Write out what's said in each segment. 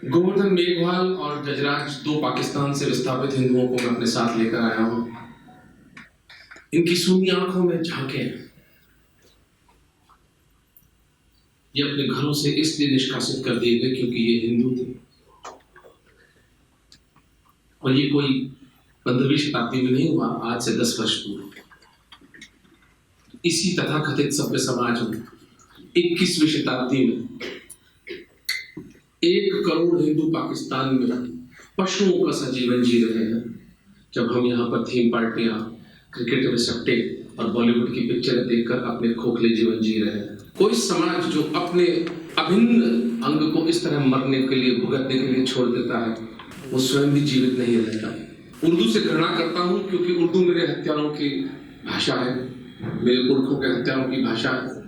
गोवर्धन मेघवाल और गजराज दो पाकिस्तान से विस्थापित हिंदुओं को मैं अपने साथ लेकर आया हूं। इनकी सूनी आंखों में झांकें। ये अपने घरों से इसलिए निष्कासित कर दिए गए क्योंकि ये हिंदू थे और ये कोई 15वीं शताब्दी में नहीं हुआ, आज से 10 वर्ष पूर्व इसी तथाकथित सभ्य समाज में 21वीं शताब्दी में 1 करोड़ हिंदू पाकिस्तान में पशुओं का सा जीवन जी रहे हैं। जब हम यहाँ पर थीम पार्टियां, क्रिकेट में सट्टे और बॉलीवुड की पिक्चरें देखकर अपने खोखले जीवन जी रहे हैं। कोई समाज जो अपने अभिन्न अंग को इस तरह मरने के लिए, भुगतने के लिए छोड़ देता है, वो स्वयं भी जीवित नहीं रहता। उर्दू से घृणा करता हूँ क्योंकि उर्दू मेरे हत्यारों की भाषा है, मेरे पुरखों के हत्यारों की भाषा है।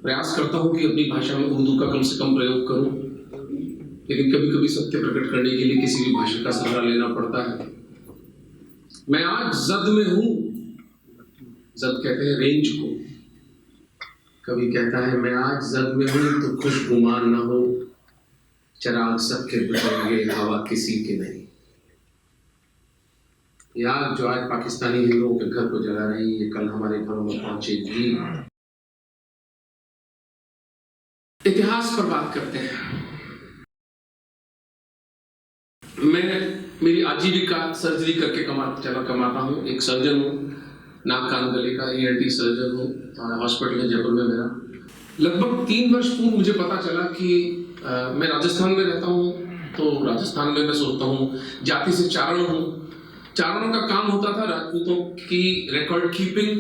प्रयास करता हूँ कि अपनी भाषा में उर्दू का कम से कम प्रयोग करूँ, लेकिन कभी कभी सत्य प्रकट करने के लिए किसी भी भाषा का सहारा लेना पड़ता है। मैं आज जद में हूं। जद कहते हैं रेंज को। कभी कहता है मैं आज जद में हूं तो खुश गुमान न हो, चराग सबके बुझेंगे, हवा किसी की नहीं। ये आग जो आज पाकिस्तानी हिंदुओं के घर को जला रही, ये कल हमारे घरों में पहुंचेगी। इतिहास पर बात करते हैं। मेरी आजीविका सर्जरी करके कमाता हूँ। एक सर्जन हूँ, नाक कान गले का ENT सर्जन हूँ। हॉस्पिटल है जयपुर में मेरा। लगभग 3 वर्ष पूर्व मुझे पता चला कि मैं राजस्थान में रहता हूँ, तो राजस्थान में मैं सोचता हूँ जाति से चारण हूँ। चारणों का काम होता था राजपूतों की रिकॉर्ड कीपिंग,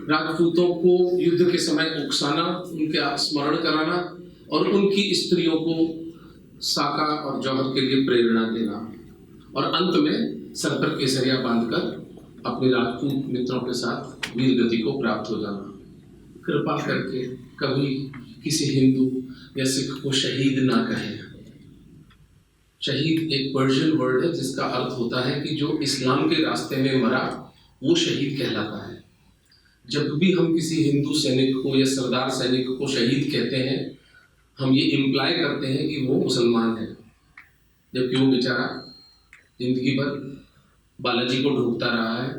राजपूतों को युद्ध के समय उकसाना, उनके स्मरण कराना और उनकी स्त्रियों को साका और जौहर के लिए प्रेरणा देना और अंत में सर पर केसरिया बांधकर अपने राजपूत मित्रों के साथ वीर गति को प्राप्त हो जाना। कृपा करके कभी किसी हिंदू या सिख को शहीद ना कहें। शहीद एक पर्शियन वर्ड है जिसका अर्थ होता है कि जो इस्लाम के रास्ते में मरा वो शहीद कहलाता है। जब भी हम किसी हिंदू सैनिक को या सरदार सैनिक को शहीद कहते हैं, हम ये इम्प्लाई करते हैं कि वो मुसलमान है, जबकि वो बेचारा जिंदगी भर बालाजी को ढूंढता रहा है।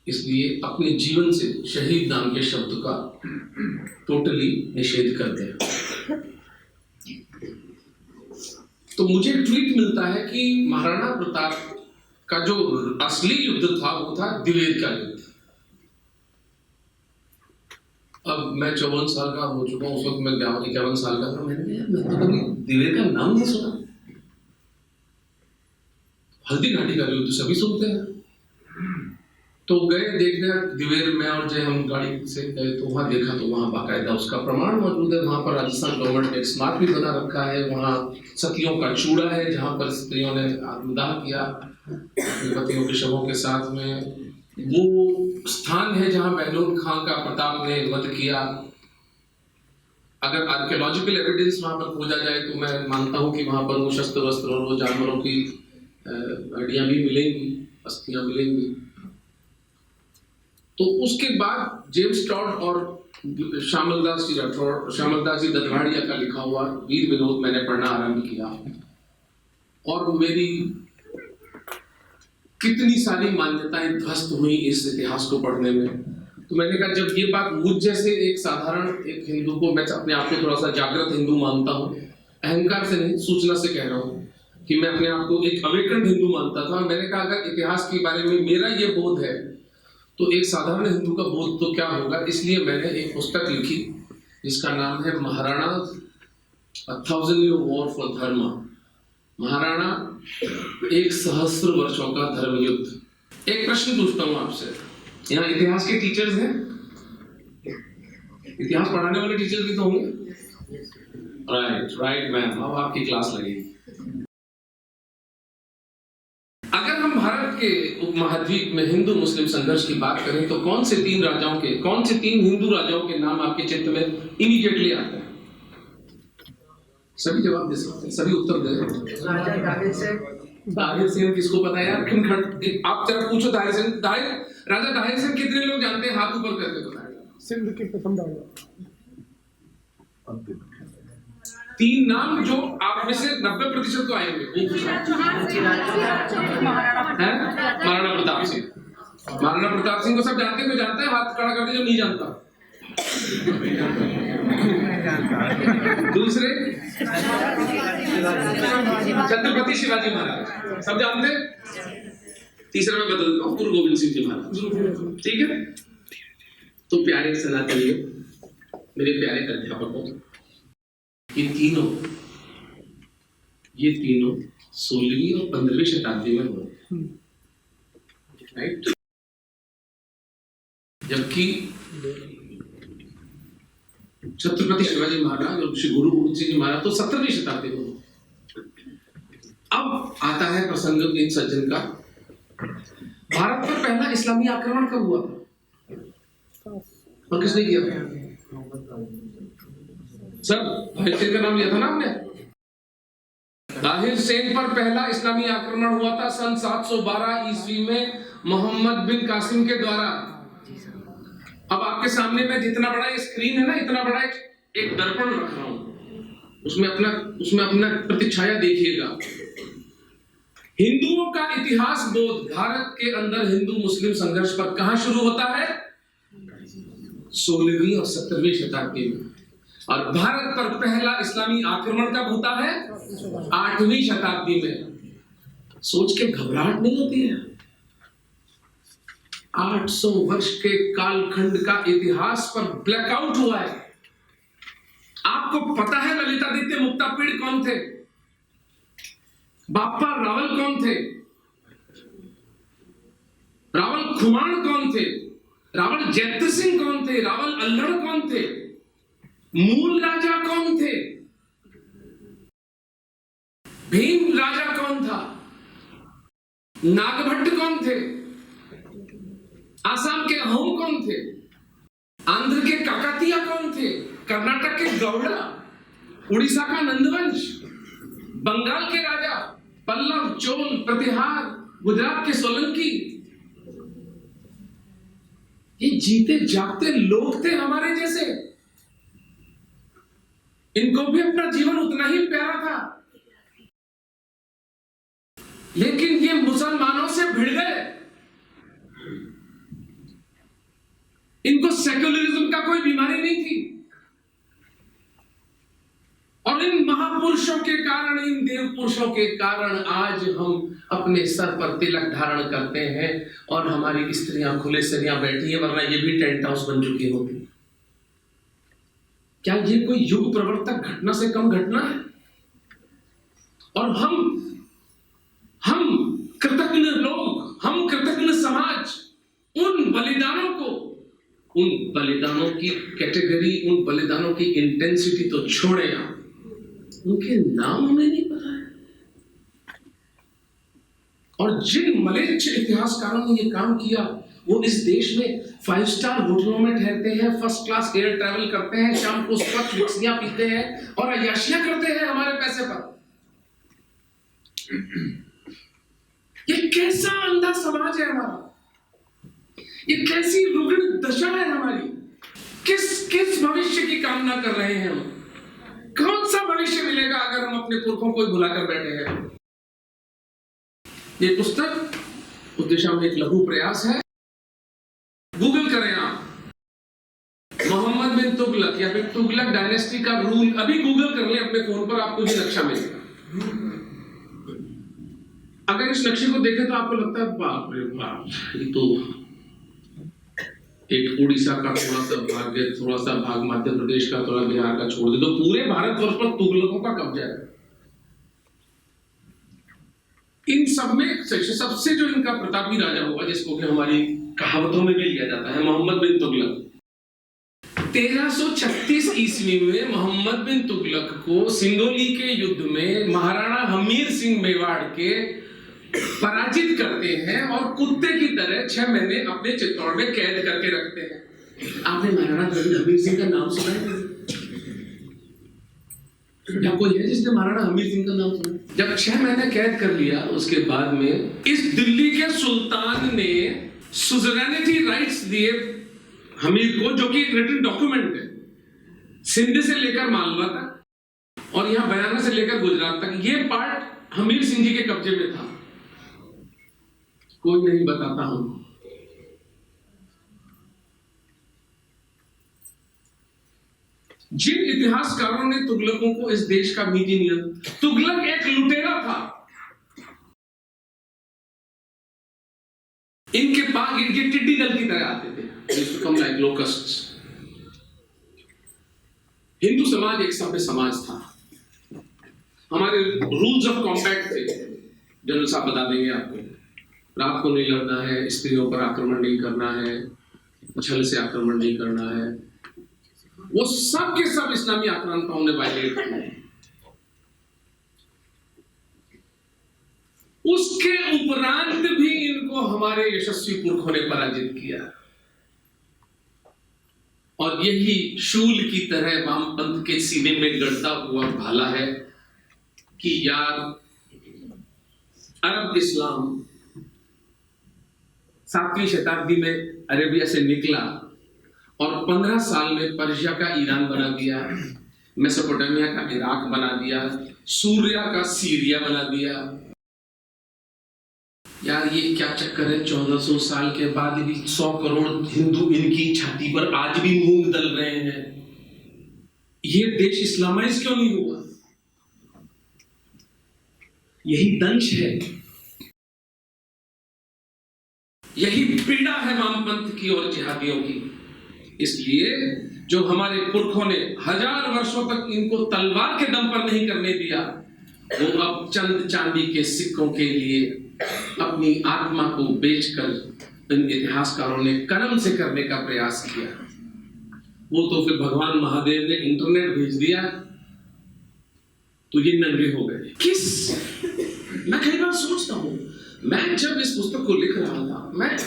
इसलिए अपने जीवन से शहीद नाम के शब्द का टोटली निषेध कर दें। तो मुझे ट्वीट मिलता है कि महाराणा प्रताप का जो असली युद्ध था वो था दिवेर का युद्ध। अब मैं 54 साल का हो चुका हूँ, उस वक्त मैं 51 साल का था। मैं तो कभी दिवेर का नाम नहीं सुना। हल्दी घाटी का युद्ध सभी सुनते हैं। तो गए देखने दिवेर में, और जब हम गाड़ी से गए तो वहां देखा तो वहां बाकायदा उसका प्रमाण मौजूद है। वहां पर राजस्थान गवर्नमेंट ने एक स्मारक भी बना रखा है। वहां सतियों का चूड़ा है जहां पर स्त्रियों ने आत्मदाह किया अपने पतियों के शवों के साथ में। वो स्थान है जहां बहलोन खां का प्रताप ने वध किया। अगर आर्कियोलॉजिकल एविडेंस वहां पर खोजा जाए तो मैं मानता हूं कि वहां पर वो शस्त्र वस्त्र और वो जानवरों की हड्डियां भी मिलेंगी, अस्थियां मिलेंगी। तो उसके बाद जेम्स टॉड और श्यामलदास जी ददवाड़िया का लिखा हुआ वीर विनोद मैंने पढ़ना आरंभ किया, और मेरी कितनी सारी मान्यताएं ध्वस्त हुई इस इतिहास को पढ़ने में। तो मैंने कहा जब ये बात मुझ जैसे एक साधारण एक हिंदू को, मैं अपने आप को थोड़ा सा जागृत हिंदू मानता हूँ, अहंकार से नहीं सूचना से कह रहा हूँ कि मैं अपने आप को एक अवेकन हिंदू मानता था। मैंने कहा अगर इतिहास के बारे में मेरा ये बोध है तो एक साधारण हिंदू का बोध तो क्या होगा। इसलिए मैंने एक पुस्तक लिखी जिसका नाम है Maharana A Thousand Year War for Dharma। Maharana 1,000 वर्षों का धर्म युद्ध। एक प्रश्न पूछता हूं आपसे, यहाँ इतिहास के टीचर्स हैं? इतिहास पढ़ाने वाले टीचर्स भी तो होंगे। राइट मैम, अब आपकी क्लास लगेगी। अगर हम भारत के उपमहाद्वीप में हिंदू मुस्लिम संघर्ष की बात करें तो कौन से 3 हिंदू राजाओं के नाम आपके चित्त में इमीडिएटली आते हैं? सभी जवाब दे सकते हैं, सभी उत्तर दे सकते हैं। राजा दाहिर सिंह किसको पता है यार? आप जरा पूछो दाहिर सिंह। राजा दाहिर सिंह कितने लोग जानते हैं? हाथ ऊपर करके बताएगा। सिंध के प्रथम राजा 3 नाम जो आप में से 90% को आएंगे, वो महाराणा प्रताप सिंह। महाराणा प्रताप सिंह को सब जानते हैं, कोई जानता है? हाथ खड़ा कर दे जो नहीं जानता। दूसरे छत्रपति शिवाजी महाराज, सब जानते हैं। तीसरा मैं बता देता हूँ, गुरु गोविंद सिंह जी महाराज। ठीक है। तो प्यारे सनातनियों, मेरे प्यारे अध्यापकों, ये तीनों 16वीं और 15वीं शताब्दी में हुए, राइट? जबकि छत्रपति शिवाजी महाराज और श्री गुरु गोविंद सिंह जी महाराज तो 17वीं शताब्दी में हुए। अब आता है प्रसंग इन सज्जन का। भारत पर पहला इस्लामी आक्रमण कब हुआ था और किसने किया था? सर, ताहिर सेन का नाम लिया था ना हमने। ताहिर सेन पर पहला इस्लामी आक्रमण हुआ था सन 712 ईस्वी में मोहम्मद बिन कासिम के द्वारा। अब आपके सामने में जितना बड़ा ये स्क्रीन है ना, इतना बड़ा एक दर्पण रख रहा हूं, उसमें अपना प्रतिछाया देखिएगा। हिंदुओं का इतिहास बोध भारत के अंदर हिंदू मुस्लिम संघर्ष पर कहां शुरू होता है? 16वीं और 17वीं शताब्दी में। और भारत पर पहला इस्लामी आक्रमण कब होता है? 8वीं शताब्दी में। सोच के घबराहट नहीं होती है? 800 वर्ष के कालखंड का इतिहास पर ब्लैकआउट हुआ है। आपको पता है ललितादित्य मुक्तापीड़ कौन थे? बापा रावल कौन थे? रावल खुमाण कौन थे? रावल जैत सिंह कौन थे? रावल अल्हड़ कौन थे? मूल राजा कौन थे? भीम राजा कौन था? नागभट्ट कौन थे? आसाम के अहोम कौन थे? आंध्र के काकातिया कौन थे? कर्नाटक के गौड़ा, उड़ीसा का नंदवंश, बंगाल के राजा, पल्लव, चोल, प्रतिहार, गुजरात के सोलंकी। ये जीते जागते लोग थे हमारे जैसे। इनको भी अपना जीवन उतना ही प्यारा था, लेकिन ये मुसलमानों से भिड़ गए। इनको सेक्युलरिज्म का कोई बीमारी नहीं थी। और इन महापुरुषों के कारण, इन देव पुरुषों के कारण आज हम अपने सर पर तिलक धारण करते हैं और हमारी स्त्रियां खुले सरियां बैठी हैं, वरना ये भी टेंट हाउस बन चुकी होती। क्या ये कोई युग प्रवर्तक घटना से कम घटना है? और हम कृतज्ञ लोग, हम कृतज्ञ समाज उन बलिदानों की कैटेगरी, उन बलिदानों की इंटेंसिटी तो छोड़े आप, उनके नाम हमें नहीं पता है। और जिन मलेच्छ इतिहासकारों ने ये काम किया, वो इस देश में 5 स्टार होटलों में ठहरते हैं, फर्स्ट क्लास एयर ट्रैवल करते हैं, शाम को स्वच्छ विक्सियां पीते हैं और अय्याशियां करते हैं हमारे पैसे पर। ये कैसा अंधा समाज है हमारा? ये कैसी रुग्ण दशा है हमारी? किस भविष्य की कामना कर रहे हैं हम? कौन सा भविष्य मिलेगा अगर हम अपने पुरखों को भुलाकर बैठे हैं? ये पुस्तक उस दिशा में एक लघु प्रयास है। गूगल करें आप, मोहम्मद बिन तुगलक या फिर तुगलक डायनेस्टी का रूल, अभी गूगल कर लें अपने फोन पर, आपको ये नक्शा मिलेगा। अगर इस नक्शे को देखें तो आपको लगता है बाप रे बाप, ये तो एक उड़ीसा का थोड़ा सा भाग है, थोड़ा सा भाग मध्य प्रदेश का, थोड़ा बिहार का छोड़ दे तो पूरे भारतवर्ष पर तुगलकों का कब्जा है। इन सब में सबसे जो इनका प्रतापी राजा हुआ, जिसको कि हमारी कहावतों में भी लिया जाता है, मोहम्मद बिन तुगलक। 1336 ईस्वी में मोहम्मद बिन तुगलक को सिंगोली के युद्ध में महाराणा हमीर सिंह मेवाड़ के पराजित करते हैं और कुत्ते की तरह 6 महीने अपने चित्तौड़ में कैद करके रखते हैं। आपने महाराणा हमीर सिंह का नाम सुना है? क्या कोई है जिसने महाराणा हमीर सिंह का नाम सुना? जब 6 महीने कैद कर लिया, उसके बाद में इस दिल्ली के सुल्तान ने सुजरेनिटी राइट्स दिए हमीर को, जो कि एक रिटन डॉक्यूमेंट है, सिंध से लेकर मालवा तक, और यहां बयाना से लेकर गुजरात तक ये पार्ट हमीर सिंह जी के कब्जे में था। कोई नहीं बताता हूं। जिन इतिहासकारों ने तुगलकों को इस देश का मीठी नियम, तुगलक एक लुटेरा था। इनके पास इनके टिड्डी दल की तरह आते थे, कम लाइक लोकस्ट्स। हिंदू समाज एक सभ्य समाज था। हमारे रूल्स ऑफ कॉम्बैट थे, जनरल साहब बता देंगे आपको। रात को नहीं लड़ना है, स्त्रियों पर आक्रमण नहीं करना है, छल से आक्रमण नहीं करना है। वो सब के सब इस्लामी आक्रांताओं ने वायलेट किए। उसके उपरांत भी इनको हमारे यशस्वी पुरखों ने पराजित किया। और यही शूल की तरह वामपंथ के सीने में गड़ता हुआ भाला है कि यार अरब इस्लाम 7वीं शताब्दी में अरेबिया से निकला और 15 साल में पर्शिया का ईरान बना दिया, मेसोपोटामिया का इराक बना दिया, सूर्या का सीरिया बना दिया। यार ये क्या चक्कर है? 1400 साल के बाद भी 100 करोड़ हिंदू इनकी छाती पर आज भी मूंग दल रहे हैं। ये देश इस्लामाइज क्यों नहीं हुआ? यही दंश है, यही पीड़ा है वामपंथ की और जिहादियों की। इसलिए जो हमारे पुरखों ने 1000 वर्षों तक इनको तलवार के दम पर नहीं करने दिया, वो अब चंद चांदी के सिक्कों के लिए अपनी आत्मा को बेचकर इन इतिहासकारों ने कर्म से करने का प्रयास किया। वो तो फिर भगवान महादेव ने इंटरनेट भेज दिया तो ये नंगे हो गए। मैं कई बार सोचता हूं, मैं जब इस पुस्तक को लिख रहा था, मैं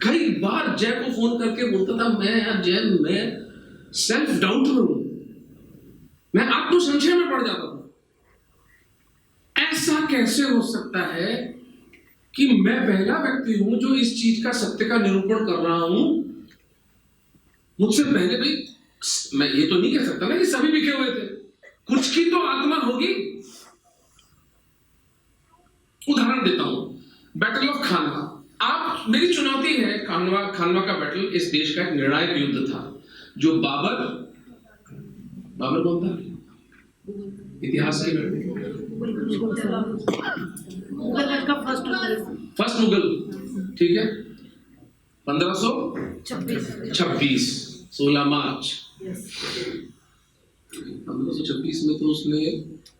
कई बार जय को फोन करके बोलता था, मैं सेल्फ डाउट में हूं, मैं आत्मसंशय में पड़ जाता था। ऐसा कैसे हो सकता है कि मैं पहला व्यक्ति हूं जो इस चीज का सत्य का निरूपण कर रहा हूं? मुझसे पहले भाई, मैं ये तो नहीं कह सकता ना कि सभी बिके हुए थे, कुछ की तो आत्मा होगी। उदाहरण देता हूं, बैटल ऑफ खानवा। आप, मेरी चुनौती है, खानवा का बैटल इस देश का एक निर्णायक युद्ध था जो बाबर कौन था इतिहास के फर्स्ट मुगल, ठीक है, 1526 16 मार्च 1526 में तो उसने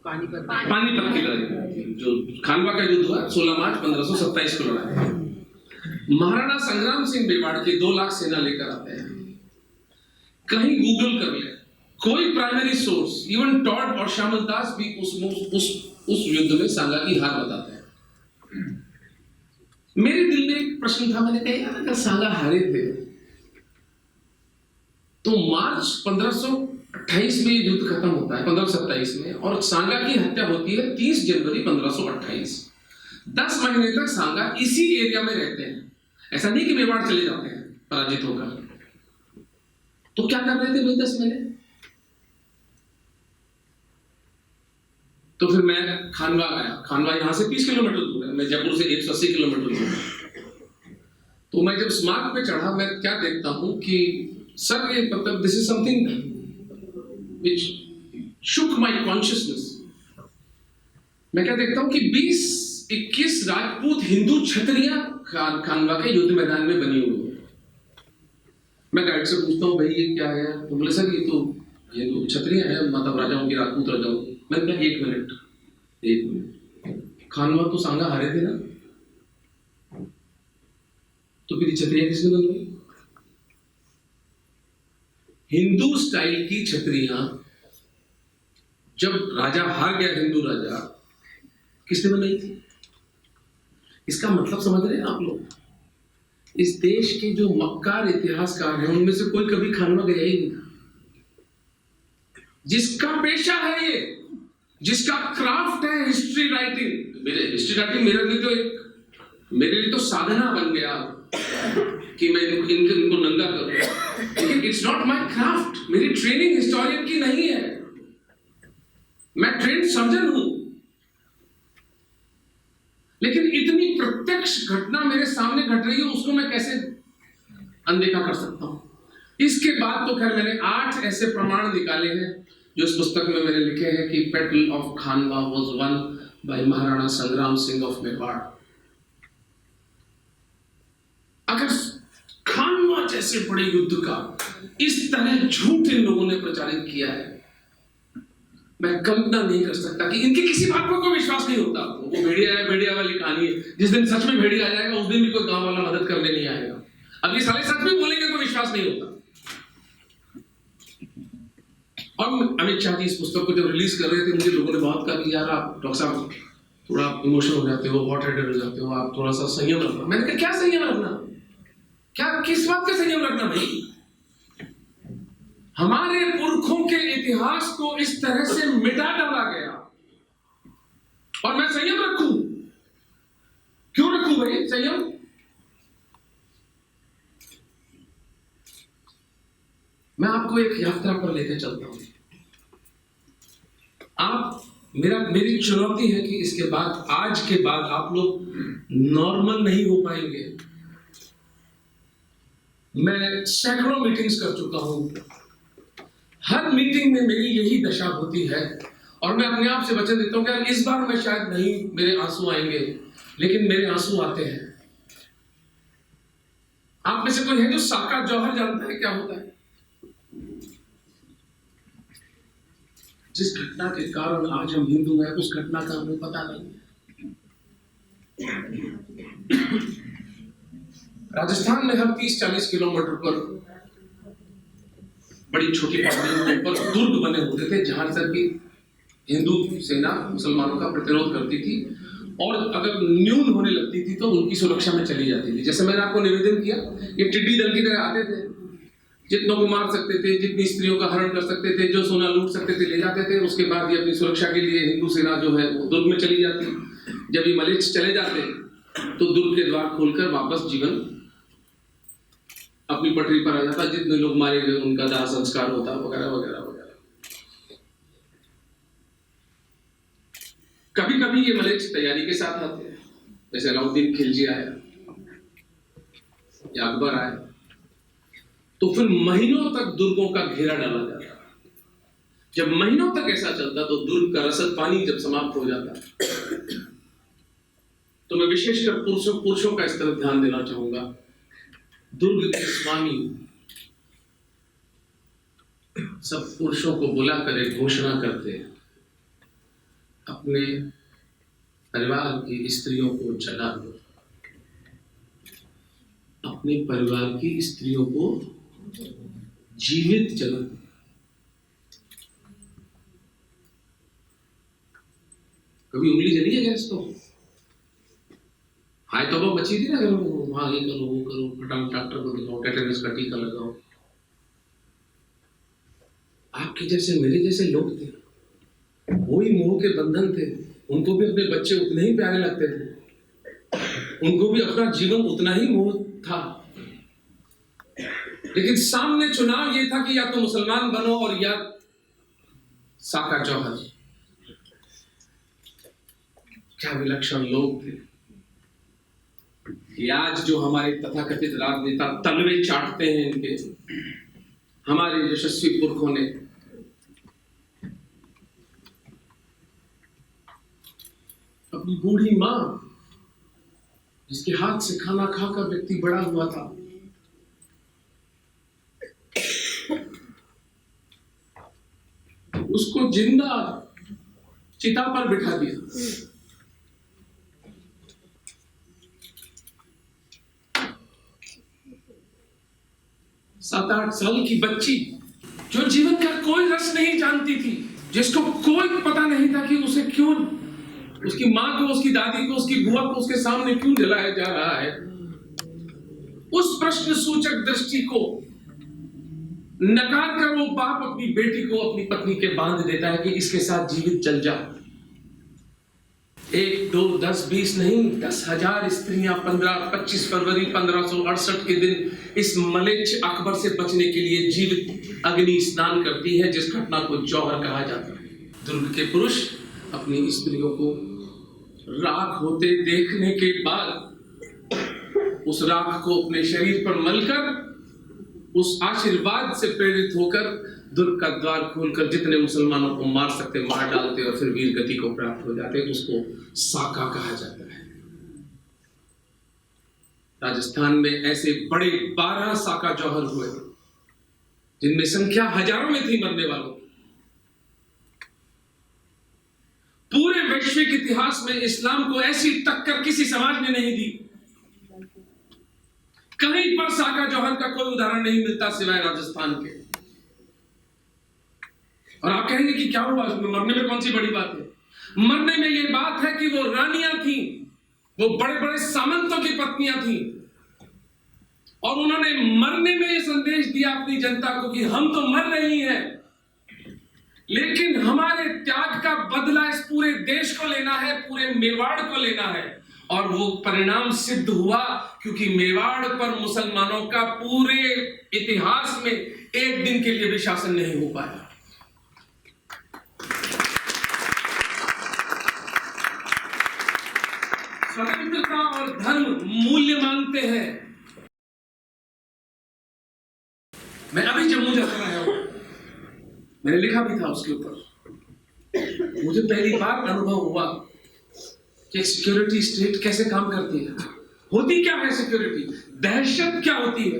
पानीपत की लड़ाई, जो खानवा का युद्ध हुआ 16 मार्च 1527 को लड़ा। महाराणा संग्राम सिंह मेवाड़ की 2 लाख सेना लेकर आते हैं। कहीं गूगल कर ले, कोई प्राइमरी सोर्स, इवन टॉड और श्यामल दास भी उस युद्ध में सांगा की हार बताते हैं। मेरे दिल में एक प्रश्न था, मैंने कहा यार अगर सांगा हारे थे तो मार्च 1528 में युद्ध खत्म होता है, 1527 में, और सांगा की हत्या होती है 30 जनवरी 1528। 10 महीने तक सांगा इसी एरिया में रहते हैं। ऐसा नहीं कि मेवाड़ चले जाते हैं पराजित होकर। तो क्या कर रहे थे भाई 10 महीने? तो फिर मैं खानवा आया। खानवा यहां से 20 किलोमीटर दूर है, मैं जयपुर से 180 किलोमीटर दूर हूं। तो मैं जब स्मारक पे चढ़ा, मैं क्या देखता हूं कि सर ये मतलब this is something which shook my consciousness. मैं क्या देखता हूं कि 20-21 राजपूत हिंदू छतरियां खानवा के युद्ध मैदान में बनी हुई है। मैं गाइड से पूछता हूं भाई ये क्या है? तो बोले सर ये तो हिंदू छतरियां हैं, माता राजाओं की, राजपूत राजाओं। मैंने कहा 1 मिनट, खानवा तो सांगा हारे थे ना, तो फिर छतरियां किसने बनवाई? हिंदू स्टाइल की छतरियां जब राजा हार गया, हिंदू राजा, किसने बनाई थी? इसका मतलब समझ रहे हैं आप लोग? इस देश के जो मक्कार इतिहासकार हैं उनमें से कोई कभी खानवा गया ही नहीं था। जिसका पेशा है ये, जिसका क्राफ्ट है हिस्ट्री राइटिंग, मेरे लिए तो साधना बन गया कि मैं इनको नंगा करूं, लेकिन इट्स नॉट माय क्राफ्ट। मेरी ट्रेनिंग हिस्टोरियन की नहीं है। मैं ट्रेंड सर्जन हूं, लेकिन इतनी प्रत्यक्ष घटना मेरे सामने घट रही है, उसको मैं कैसे अनदेखा कर सकता हूं? इसके बाद तो खैर मैंने 8 ऐसे प्रमाण निकाले हैं जो इस पुस्तक में मैंने लिखे हैं कि battle of Khanwa was one by Maharana संग्राम सिंह ऑफ मेवाड़। अगर खानवा जैसे बड़े युद्ध का इस तरह झूठ इन लोगों ने प्रचारित किया है, मैं कल्पना नहीं कर सकता कि इनकी किसी बात पर कोई विश्वास नहीं होता। वो भेड़िया है, भेड़िया वाली कहानी है। जिस दिन सच में भेड़िया आ जाएगा उस दिन भी कोई गांव वाला मदद करने नहीं आएगा। अब ये साले सच भी बोलेंगे तो विश्वास नहीं होता। और अमित शाह जी इस पुस्तक को जब रिलीज कर रहे थे, मुझे लोगों ने बहुत कहा कि यार आप डॉक्टर साहब थोड़ा इमोशनल हो जाते हो, हॉट हेडेड हो जाते हो, आप थोड़ा सा संयम रखना। मैंने कहा क्या संयम रखना? क्या किस बात का संयम रखना भाई? हमारे पुरखों के इतिहास को इस तरह से मिटा डाला गया और मैं संयम रखूं? क्यों रखूं भाई संयम? मैं आपको एक यात्रा पर लेकर चलता हूं। मेरी चुनौती है कि इसके बाद, आज के बाद आप लोग नॉर्मल नहीं हो पाएंगे। मैं सैकड़ों मीटिंग्स कर चुका हूं। हर मीटिंग में मेरी यही दशा होती है और मैं अपने आप से वचन देता हूं कि इस बार मैं शायद नहीं, मेरे आंसू आएंगे, लेकिन मेरे आंसू आते हैं। आप में से कोई है जो साका जौहर जानता है क्या होता है? जिस घटना के कारण आज हम हिंदू हैं, उस घटना का हमें पता नहीं है। राजस्थान में हर 30-40 किलोमीटर पर बड़ी छोटी पहाड़ियों के ऊपर दुर्ग बने होते थे, जहां तक कि हिंदू सेना मुसलमानों का प्रतिरोध करती थी और अगर न्यून होने लगती थी तो उनकी सुरक्षा में चली जाती थी। जैसे मैंने आपको निवेदन किया, ये टिड्डी दल की तरह आते थे, जितनों को मार सकते थे, जितनी स्त्रियों का हरण कर सकते थे, जो सोना लूट सकते थे ले जाते थे। उसके बाद ये अपनी सुरक्षा के लिए हिंदू सेना जो है वो दुर्ग में चली जाती। जब ये मलेच्छ चले जाते तो दुर्ग के द्वार खोलकर वापस जीवन अपनी पटरी पर आ जाता। जितने लोग मारे गए उनका दाह संस्कार होता, वगैरह वगैरह वगैरह। कभी कभी ये मलेच्छ तैयारी के साथ आते हैं, जैसे अलाउद्दीन खिलजी आया या अकबर आया, तो फिर महीनों तक दुर्गों का घेरा डाला जाता। जब महीनों तक ऐसा चलता तो दुर्ग का रसद पानी जब समाप्त हो जाता, तो मैं विशेषकर पुरुषों का इस तरफ ध्यान देना चाहूंगा। दुर्ग के स्वामी सब पुरुषों को बुलाकर एक घोषणा करते हैं, अपने परिवार की स्त्रियों को जला दो, अपने परिवार की स्त्रियों को जीवित जला दो। कभी उंगली जली है गैस तो? हाय तो बची थी ना, वहां ये करो वो करो, फटाफट डॉक्टर को दिखाओ, टेटेनस का टीका लगाओ। आपके जैसे मेरे जैसे लोग थे, वही मोह के बंधन थे। उनको भी अपने बच्चे उतने ही प्यारे लगते थे, उनको भी अपना जीवन उतना ही मोह था, लेकिन सामने चुनाव ये था कि या तो मुसलमान बनो और या साका जौहर। क्या विलक्षण लोग थे। ये आज जो हमारे तथाकथित राजनेता तलवे चाटते हैं, इनके हमारे यशस्वी पुरखों ने अपनी बूढ़ी मां, जिसके हाथ से खाना खाकर व्यक्ति बड़ा हुआ था, उसको जिंदा चिता पर बिठा दिया। 7-8 साल की बच्ची जो जीवन का कोई रस नहीं जानती थी, जिसको कोई पता नहीं था कि उसे क्यों, उसकी मां को, उसकी दादी को, उसकी बुआ को उसके सामने क्यों जलाया जा रहा है, उस प्रश्न सूचक दृष्टि को नकार कर वो बाप अपनी बेटी को अपनी पत्नी के बांध देता है कि इसके साथ जीवित जल जा। 1, 2, 10, 20 नहीं, 10,000 स्त्रियां 25 फरवरी 1568 के दिन इस मलेच्छ अकबर से बचने के लिए जीवित अग्नि स्नान करती है, जिस घटना को जौहर कहा जाता है। दुर्ग के पुरुष अपनी स्त्रियों को राख होते देखने के बाद उस राख को अपने शरीर पर मलकर उस आशीर्वाद से प्रेरित होकर दुर्ग का द्वार खोलकर जितने मुसलमानों को मार सकते मार डालते और फिर वीर गति को प्राप्त हो जाते, उसको साका कहा जाता है। राजस्थान में ऐसे बड़े 12 साका जौहर हुए जिनमें संख्या हजारों में थी मरने वालों। पूरे वैश्विक इतिहास में इस्लाम को ऐसी टक्कर किसी समाज ने नहीं दी। कहीं पर साका जौहर का कोई उदाहरण नहीं मिलता सिवाय राजस्थान के। और आप कहेंगे कि क्या हुआ उसमें, मरने में कौन सी बड़ी बात है? मरने में यह बात है कि वो रानियां थी, वो बड़े बड़े सामंतों की पत्नियां थी और उन्होंने मरने में यह संदेश दिया अपनी जनता को कि हम तो मर रही हैं, लेकिन हमारे त्याग का बदला इस पूरे देश को लेना है, पूरे मेवाड़ को लेना है। और वो परिणाम सिद्ध हुआ, क्योंकि मेवाड़ पर मुसलमानों का पूरे इतिहास में एक दिन के लिए भी शासन नहीं हो पाया। स्वतंत्रता और धर्म मूल्य मांगते हैं। मैं अभी जम्मू जाकर आया हूं, मैंने लिखा भी था उसके ऊपर। मुझे पहली बार अनुभव हुआ कि सिक्योरिटी स्टेट कैसे काम करती है, होती क्या है सिक्योरिटी, दहशत क्या होती है।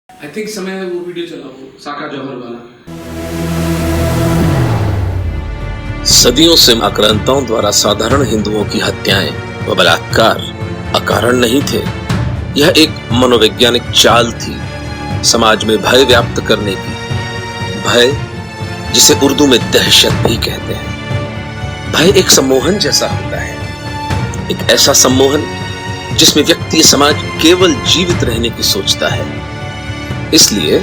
आई थिंक समय है वो वीडियो चलाओ, साका जौहर वाला। सदियों से आक्रांताओं द्वारा साधारण हिंदुओं की हत्याएं व बलात्कार अकारण नहीं थे। यह एक मनोवैज्ञानिक चाल थी समाज में भय व्याप्त करने की। भय जिसे उर्दू में दहशत भी कहते हैं। भय एक सम्मोहन जैसा होता है, एक ऐसा सम्मोहन जिसमें व्यक्ति समाज केवल जीवित रहने की सोचता है। इसलिए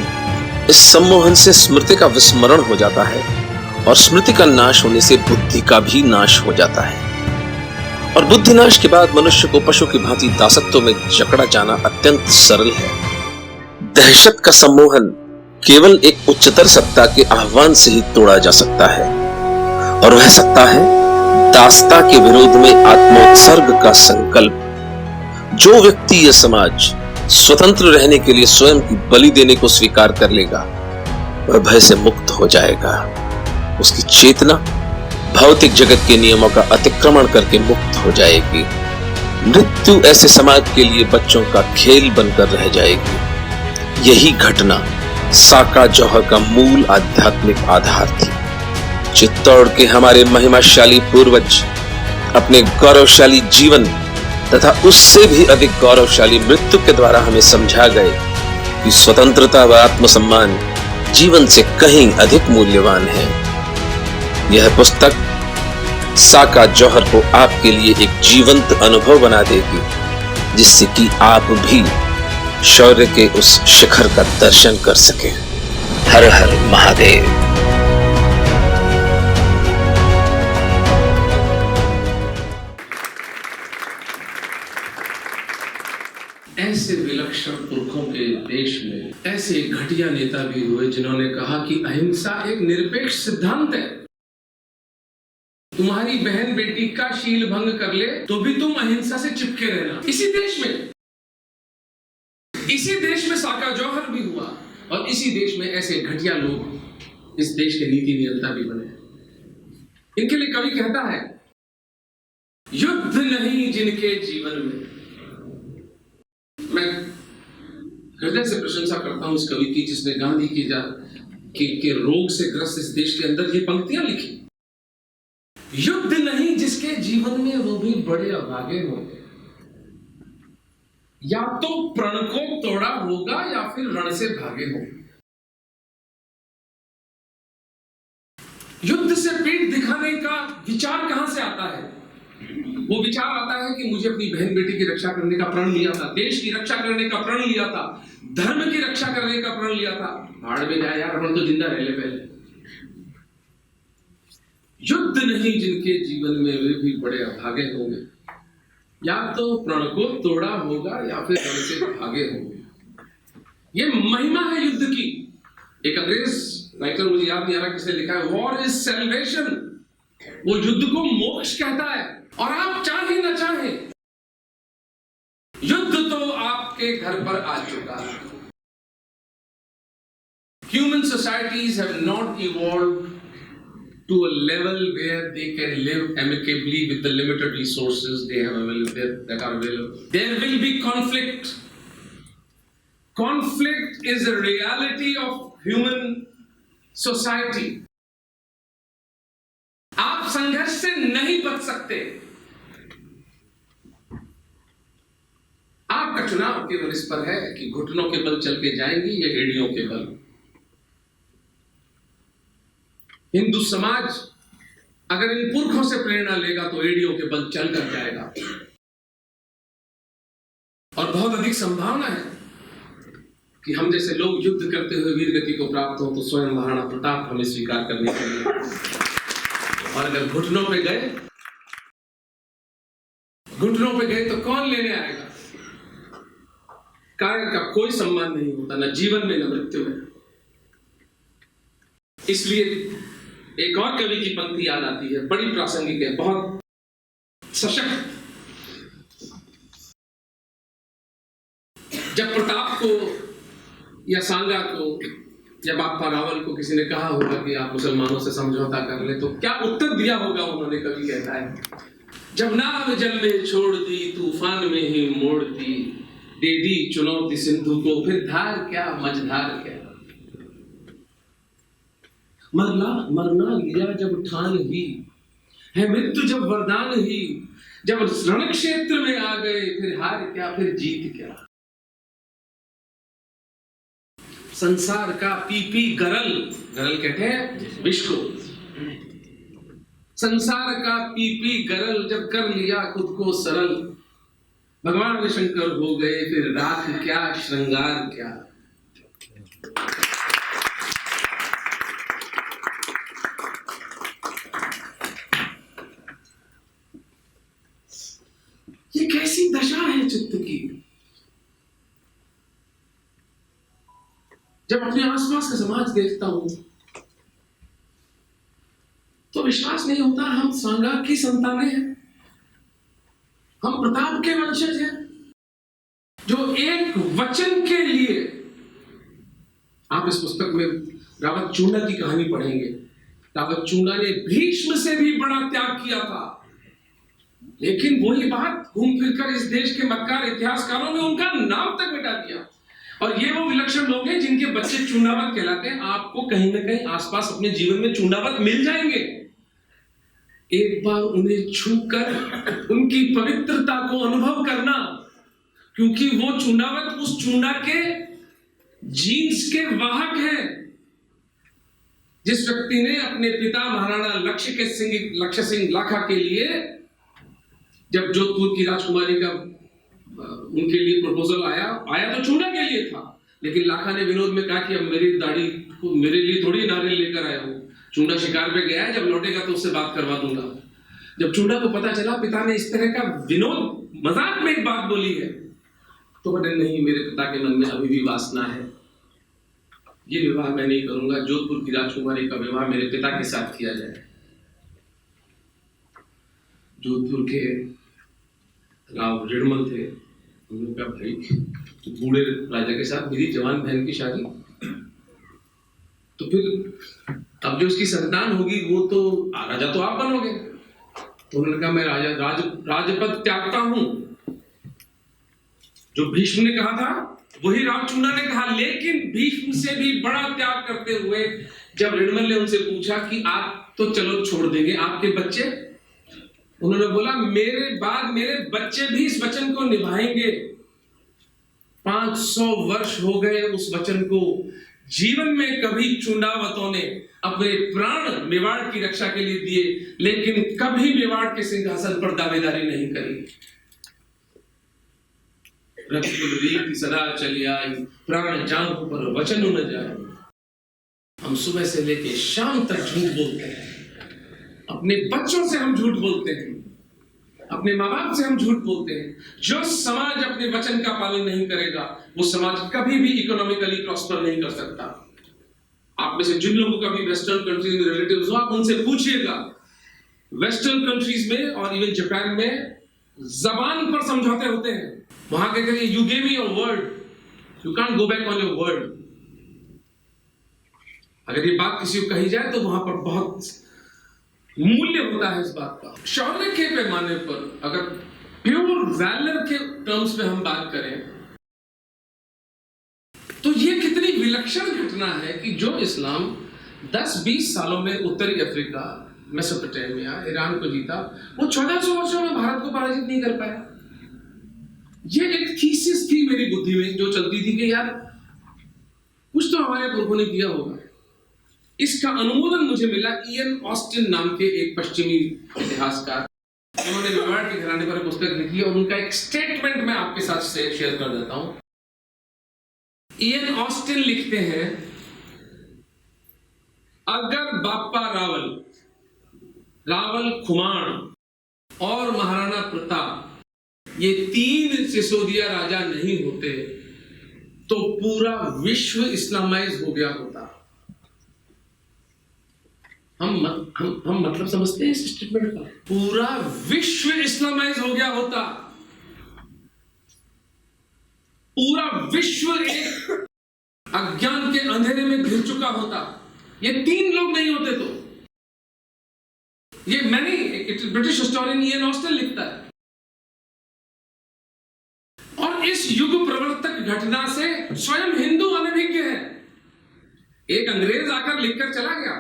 इस सम्मोहन से स्मृति का विस्मरण हो जाता है और स्मृति का नाश होने से बुद्धि का भी नाश हो जाता है। और बुद्धि नाश के बाद मनुष्य को पशु की भांति दासत्व में जकड़ा जाना अत्यंत सरल है। दहशत का सम्मोहन केवल एक उच्चतर सत्ता के आह्वान से ही तोड़ा जा सकता है, और वह सत्ता है दासता के विरोध में आत्मोत्सर्ग का संकल्प। जो व्यक्ति यह समाज स्वतंत्र रहने के लिए स्वयं की बलि देने को स्वीकार कर लेगा, वह भय से मुक्त हो जाएगा। उसकी चेतना भौतिक जगत के नियमों का अतिक्रमण करके मुक्त हो जाएगी। मृत्यु ऐसे समाज के लिए बच्चों का खेल बनकर रह जाएगी। यही घटना साका जौहर का मूल आध्यात्मिक आधार थी। चित्तौड़ के हमारे महिमाशाली पूर्वज अपने गौरवशाली जीवन तथा उससे भी अधिक गौरवशाली मृत्यु के द्वारा हमें समझा गए कि स्वतंत्रता व आत्मसम्मान जीवन से कहीं अधिक मूल्यवान है। यह पुस्तक साका जौहर को आपके लिए एक जीवंत अनुभव बना देगी, जिससे कि आप भी शौर्य के उस शिखर का दर्शन कर सकें। हर हर महादेव। ऐसे विलक्षण पुरखों के देश में ऐसे घटिया नेता भी हुए जिन्होंने कहा कि अहिंसा एक निरपेक्ष सिद्धांत है। तुम्हारी बहन बेटी का शील भंग कर ले तो भी तुम अहिंसा से चिपके रहना। इसी देश में साका जौहर भी हुआ, और इसी देश में ऐसे घटिया लोग इस देश के नीति नियंता भी बने। इनके लिए कवि कहता है, युद्ध नहीं जिनके जीवन में। मैं हृदय से प्रशंसा करता हूं इस कवि की, जिसने गांधी के रोग से ग्रस्त इस देश के अंदर ये पंक्तियां लिखी। युद्ध नहीं जिसके जीवन में, वो भी बड़े अभागे होंगे। या तो प्रण को तोड़ा होगा या फिर रण से भागे होंगे। युद्ध से पीठ दिखाने का विचार कहां से आता है? वो विचार आता है कि मुझे अपनी बहन बेटी की रक्षा करने का प्रण लिया था, देश की रक्षा करने का प्रण लिया था, धर्म की रक्षा करने का प्रण लिया था। भाड़ में जाए यार, हम तो जिंदा रह ले पहले। युद्ध नहीं जिनके जीवन में, वे भी बड़े अभागे होंगे। या तो प्रण को तोड़ा होगा या फिर रण से भागे होंगे। ये महिमा है युद्ध की। एक अंग्रेज राइटर मुझे याद नहीं आ रहा किसने लिखा है, वॉर इज सेल्वेशन, वो युद्ध को मोक्ष कहता है। और आप चाहे ना चाहे, युद्ध तो आपके घर पर आ चुका है। Human societies have not evolved to a level where they can live amicably with the limited resources they have that are available. There will be conflict. Conflict is a reality of human society. आप संघर्ष से नहीं बच सकते। आपका चुनाव केवल इस पर है कि घुटनों के बल चल के जाएंगी या एड़ियों के बल। हिंदू समाज अगर इन पुरखों से प्रेरणा लेगा तो एड़ियों के बल चल कर जाएगा। और बहुत अधिक संभावना है कि हम जैसे लोग युद्ध करते हुए वीर गति को प्राप्त हो तो स्वयं महाराणा प्रताप हमें स्वीकार करने के लिए। और अगर घुटनों पे गए तो कौन लेने आएगा? कारण का कोई सम्मान नहीं होता, न जीवन में न मृत्यु में। इसलिए एक और कवि की पंक्ति याद आती है, बड़ी प्रासंगिक है, बहुत सशक्त। जब प्रताप को या सांगा को या बापा रावल को किसी ने कहा होगा कि आप मुसलमानों से समझौता कर ले, तो क्या उत्तर दिया होगा उन्होंने? कवि कहता है, जब नाव जल में छोड़ दी, तूफान में ही मोड़ दी, दे दी चुनौती सिंधु को, फिर धार क्या मझधार क्या। मरना लिया जब ठान ही, है मृत्यु जब वरदान ही, जब रण क्षेत्र में आ गए, फिर हार क्या फिर जीत क्या। संसार का पीपी गरल कहते हैं विष को। संसार का पीपी गरल जब कर लिया खुद को सरल, भगवान शंकर हो गए, फिर राख क्या श्रृंगार क्या। ये कैसी दशा है चित्त की। जब अपने आसपास का समाज देखता हूं तो विश्वास नहीं होता हम सांगा की संतानें हैं, हम प्रताप के वंशज हैं, जो एक वचन के लिए। आप इस पुस्तक में रावत चूंडा की कहानी पढ़ेंगे। रावत चूंडा ने भीष्म से भी बड़ा त्याग किया था, लेकिन वही बात घूम फिरकर इस देश के मक्कार इतिहासकारों ने उनका नाम तक मिटा दिया। और ये वो विलक्षण लोग हैं जिनके बच्चे चूंडावत कहलाते हैं। आपको कहीं ना कहीं आसपास अपने जीवन में चूंडावत मिल जाएंगे। एक बार उन्हें छूकर उनकी पवित्रता को अनुभव करना, क्योंकि वो चूंडावत उस चूंडा के जीन्स के वाहक हैं। जिस व्यक्ति ने अपने पिता महाराणा लक्ष्य सिंह लाखा के लिए, जब जोधपुर की राजकुमारी का उनके लिए प्रपोजल आया तो चूंडा के लिए था, लेकिन लाखा ने विनोद में कहा कि अब मेरी दाढ़ी को मेरे लिए थोड़ी नारियल लेकर आया हूं, चूंडा शिकार पे गया है, जब लौटेगा तो उससे बात करवा दूंगा। जब चूंडा को पता चला पिता ने इस तरह का विनोद मजाक में एक बात बोली है, तो बोले नहीं, मेरे पिता के मन में अभी भी वासना है, ये विवाह मैं नहीं करूंगा, जोधपुर की राजकुमारी का विवाह मेरे पिता के साथ किया जाए। जोधपुर के राव रिडमल थे, उन्होंने कहा भाई बूढ़े राजा के साथ मेरी जवान बहन की शादी, तो फिर अब जो उसकी संतान होगी वो तो राजा तो आप बनोगे। तो उन्होंने कहा मैं राजपद त्यागता हूं। जो भीष्म ने कहा था वही रावचूंडा ने कहा, लेकिन भीष्म से भी बड़ा त्याग करते हुए जब रिडमल ने उनसे पूछा कि आप तो चलो छोड़ देंगे, आपके बच्चे? उन्होंने बोला मेरे बाद मेरे बच्चे भी इस वचन को निभाएंगे। 500 वर्ष हो गए उस वचन को। जीवन में कभी चूंडावतों ने अपने प्राण मेवाड़ की रक्षा के लिए दिए, लेकिन कभी मेवाड़ के सिंहासन पर दावेदारी नहीं करी। रघुकुल सदा चली आई, प्राण जाऊं पर वचन न जाए। हम सुबह से लेके शाम तक झूठ बोलते हैं, अपने बच्चों से हम झूठ बोलते हैं, अपने माँ बाप से हम झूठ बोलते हैं। जो समाज अपने वचन का पालन नहीं करेगा वो समाज कभी भी इकोनॉमिकली प्रॉस्पर नहीं कर सकता। आप में से जिन लोगों का भी वेस्टर्न कंट्रीज में रिलेटिव्स हो, आप उनसे पूछिएगा, वेस्टर्न कंट्रीज में और इवन जापान में जबान पर समझौते होते हैं। वहां कहते हैं you give me your word, you can't go back on your word. अगर ये बात किसी को कही जाए तो वहां पर बहुत मूल्य होता है इस बात का। शौर्य के पैमाने पर अगर प्योर वैलर के टर्म्स में हम बात करें तो ये कितनी विलक्षण घटना है कि जो इस्लाम 10-20 सालों में उत्तरी अफ्रीका, मेसोपोटामिया, ईरान को जीता, वो 1400 वर्षों में भारत को पराजित नहीं कर पाया। ये एक थीसिस थी मेरी बुद्धि में जो चलती थी कि यार कुछ तो हमारे पुरखों ने किया होगा। इसका अनुमोदन मुझे मिला इयन ऑस्टिन नाम के एक पश्चिमी इतिहासकार, उन्होंने मेवाड़ के घराने पर पुस्तक लिखी और उनका एक स्टेटमेंट मैं आपके साथ शेयर कर देता हूं। इयन ऑस्टिन लिखते हैं, अगर बापा रावल खुमाण और महाराणा प्रताप ये 3 सिसोदिया राजा नहीं होते तो पूरा विश्व इस्लामाइज हो गया होता। हम मतलब समझते हैं इस स्टेटमेंट का? पूरा विश्व इस्लामाइज हो गया होता, पूरा विश्व एक अज्ञान के अंधेरे में घिर चुका होता। ये 3 लोग नहीं होते तो। ये मैंने ब्रिटिश हिस्टोरियन इयन ऑस्टिन लिखता है। और इस युग प्रवर्तक घटना से स्वयं हिंदू अनभिज्ञ है। एक अंग्रेज आकर लिखकर चला गया,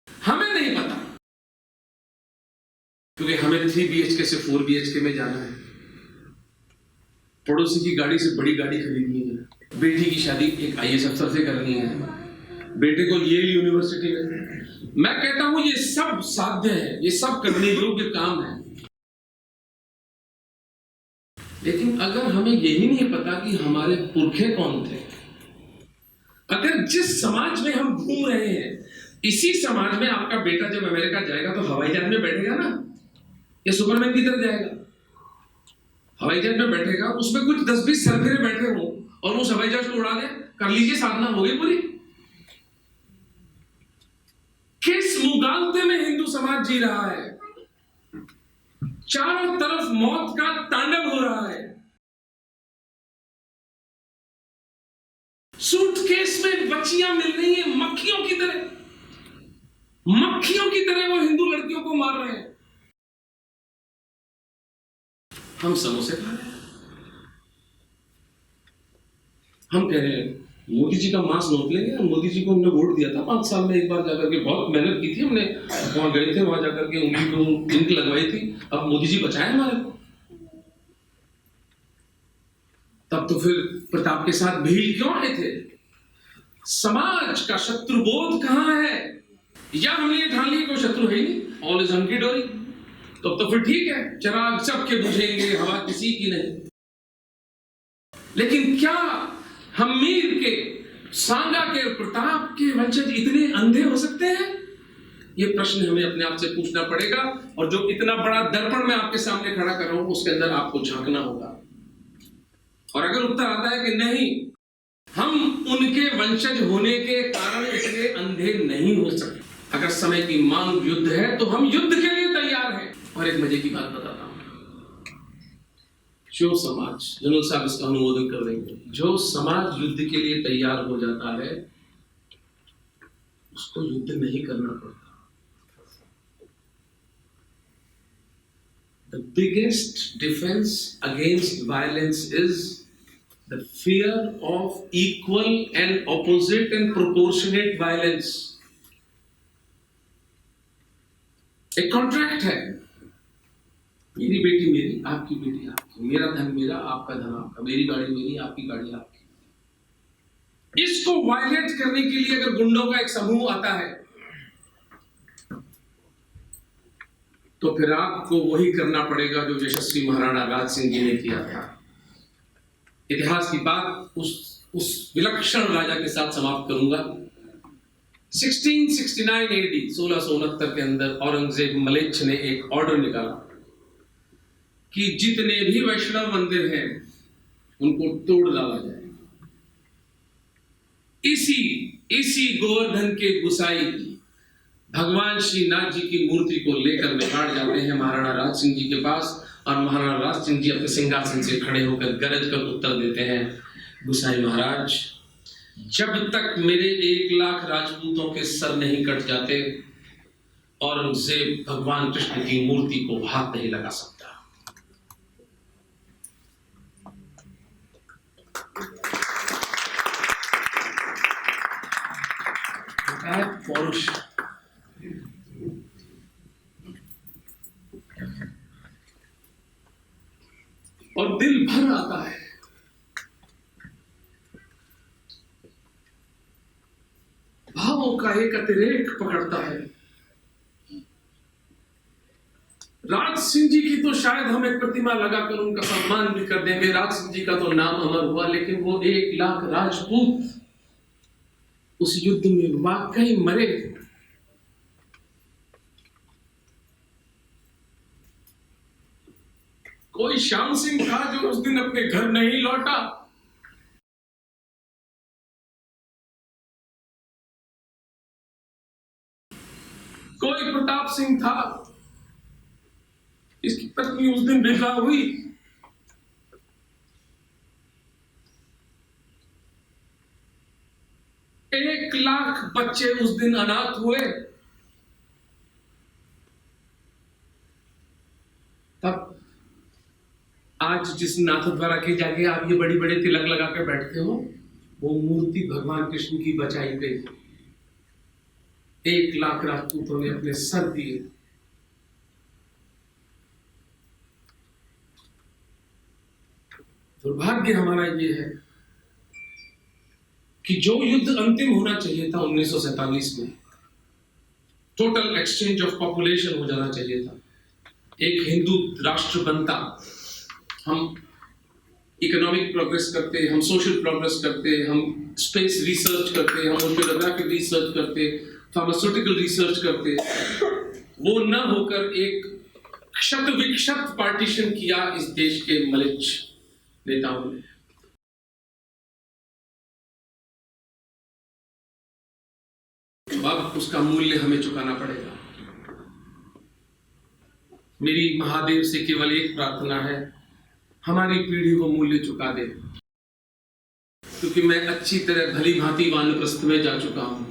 हमें नहीं पता, क्योंकि हमें 3 BHK से 4 BHK में जाना है, पड़ोसी की गाड़ी से बड़ी गाड़ी खरीदनी है, बेटी की शादी एक IAS अफसर से करनी है, बेटे को येल यूनिवर्सिटी में। मैं कहता हूं ये सब साध्य है, ये सब करने योग्य काम है। लेकिन अगर हमें यही नहीं पता कि हमारे पुरखे कौन थे, अगर जिस समाज में हम घूम रहे हैं इसी समाज में आपका बेटा जब अमेरिका जाएगा तो हवाई जहाज में बैठेगा ना, या सुपरमैन की तरह जाएगा? हवाई जहाज में बैठेगा, उसमें कुछ 10-20 सरफिरे बैठे हों और उस हवाई जहाज को उड़ा दे, कर लीजिए साधना हो गई पूरी। किस मुगालते में हिंदू समाज जी रहा है? चारों तरफ मौत का तांडव हो रहा है। सूटकेस में बच्चियां मिल रही हैं मक्खियों की तरह, मक्खियों की तरह वो हिंदू लड़कियों को मार रहे हैं। हम समोसे खा रहे हैं, हम कह रहे हैं मोदी जी का मांस नोट लेंगे। मोदी जी को हमने वोट दिया था 5 साल में एक बार जाकर के, बहुत मेहनत की थी हमने, वहां गए थे, वहां जाकर के उंगली को इंक लगवाई थी। अब मोदी जी बचाए हमारे को। तब तो फिर प्रताप के साथ भीड़ क्यों आए थे? समाज का शत्रुबोध कहां है? या हमने ये ठान लिया कोई शत्रु है ही नहीं, ऑल इज हंकी डोरी, तो फिर ठीक है, चिराग सबके बुझेंगे, हवा किसी की नहीं। लेकिन क्या हम मीर के, सांगा के, प्रताप के वंशज इतने अंधे हो सकते हैं? ये प्रश्न हमें अपने आप से पूछना पड़ेगा। और जो इतना बड़ा दर्पण मैं आपके सामने खड़ा कर रहा हूं उसके अंदर आपको झांकना होगा। और अगर उत्तर आता है कि नहीं, हम उनके वंशज होने के कारण इतने अंधे नहीं हो सकते, अगर समय की मांग युद्ध है तो हम युद्ध के लिए तैयार हैं। और एक मजे की बात बताता हूं, जो समाज, जनरल साहब इसका अनुमोदन कर देंगे, जो समाज युद्ध के लिए तैयार हो जाता है उसको युद्ध नहीं करना पड़ता। The biggest defense against violence is the fear of equal and opposite and proportionate violence. एक कॉन्ट्रैक्ट है, मेरी बेटी मेरी, आपकी बेटी आपकी, मेरा धन मेरा, आपका धन आपका, मेरी गाड़ी मेरी, आपकी गाड़ी आपकी। इसको वायलेट करने के लिए अगर गुंडों का एक समूह आता है तो फिर आपको वही करना पड़ेगा जो यशस्वी महाराणा राज सिंह जी ने किया था। इतिहास की बात उस विलक्षण राजा के साथ समाप्त करूंगा। 1669 AD 1669 के अंदर औरंगजेब मलेच्छ ने एक ऑर्डर निकाला कि जितने भी वैष्णव मंदिर हैं उनको तोड़ डाला जाए। इसी इसी गोवर्धन के गुसाई भगवान श्री नाथ जी की मूर्ति को लेकर बिहार जाते हैं महाराणा राज सिंह जी के पास, और महाराणा राज सिंह जी अपने सिंहासन से खड़े होकर गरज कर उत्तर देते हैं, गुसाई महाराज, जब तक मेरे 1,00,000 राजपूतों के सर नहीं कट जाते औरंगजेब भगवान कृष्ण की मूर्ति को हाथ नहीं लगा सकता। पौरुष और दिल भर आता है। भावों का एक अतिरेक पकड़ता है। राज सिंह जी की तो शायद हम एक प्रतिमा लगाकर उनका सम्मान भी कर देंगे, राज सिंह जी का तो नाम अमर हुआ, लेकिन वो 1,00,000 राजपूत उस युद्ध में वाकई मरे। कोई श्याम सिंह था जो उस दिन अपने घर नहीं लौटा। कोई प्रताप सिंह था, इसकी पत्नी उस दिन विधवा हुई। एक 1,00,000 बच्चे उस दिन अनाथ हुए। तब आज जिस नाथ द्वारा के जाके आप ये बड़ी बड़े तिलक लगा कर बैठते हो, वो मूर्ति भगवान कृष्ण की बचाई गई। 1,00,000 राजपूतों ने अपने सर दिए। दुर्भाग्य हमारा ये है कि जो युद्ध अंतिम होना चाहिए था 1947 में, टोटल एक्सचेंज ऑफ पॉपुलेशन हो जाना चाहिए था, एक हिंदू राष्ट्र बनता, हम इकोनॉमिक प्रोग्रेस करते, हम सोशल प्रोग्रेस करते, हम स्पेस रिसर्च करते, हम ओशियोग्राफिक रिसर्च करते, फार्मास्यूटिकल रिसर्च करते, वो न होकर एक क्षत विक्षत पार्टीशन किया इस देश के मलिच्छ नेताओं ने। अब उसका मूल्य हमें चुकाना पड़ेगा। मेरी महादेव से केवल एक प्रार्थना है, हमारी पीढ़ी को मूल्य चुका दे, क्योंकि मैं अच्छी तरह भली भांति वानप्रस्थ में जा चुका हूं,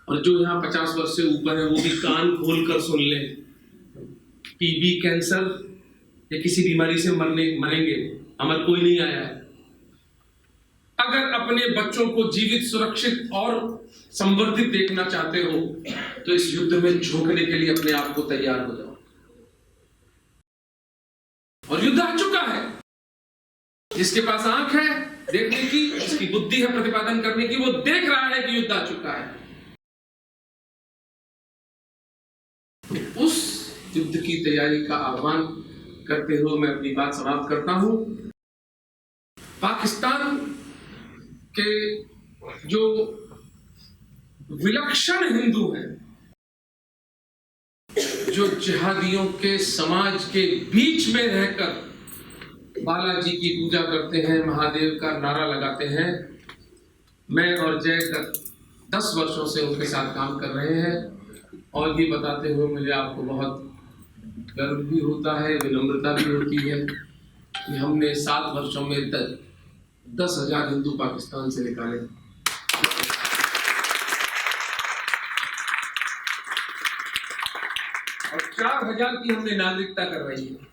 और जो यहाँ 50 वर्ष से ऊपर है वो भी कान खोल कर सुन ले, टीबी, कैंसर या किसी बीमारी से मरेंगे, अमर कोई नहीं आया है। अगर अपने बच्चों को जीवित, सुरक्षित और संवर्धित देखना चाहते हो तो इस युद्ध में झोंकने के लिए अपने आप को तैयार हो जाओ। और युद्ध आ चुका है। जिसके पास आंख है देखने की, जिसकी बुद्धि है प्रतिपादन करने की, वो देख रहा है कि युद्ध आ चुका है। उस युद्ध की तैयारी का आह्वान करते हुए मैं अपनी बात समाप्त करता हूं। पाकिस्तान के जो विलक्षण हिंदू हैं, जो जिहादियों के समाज के बीच में रहकर बालाजी की पूजा करते हैं, महादेव का नारा लगाते हैं, मैं और जय 10 वर्षों से उनके साथ काम कर रहे हैं, और ये बताते हुए मुझे आपको बहुत गर्व भी होता है, विनम्रता भी होती है कि हमने 7 वर्षों में 10,000 हिंदू पाकिस्तान से निकाले और 4,000 की हमने नागरिकता करवाई है।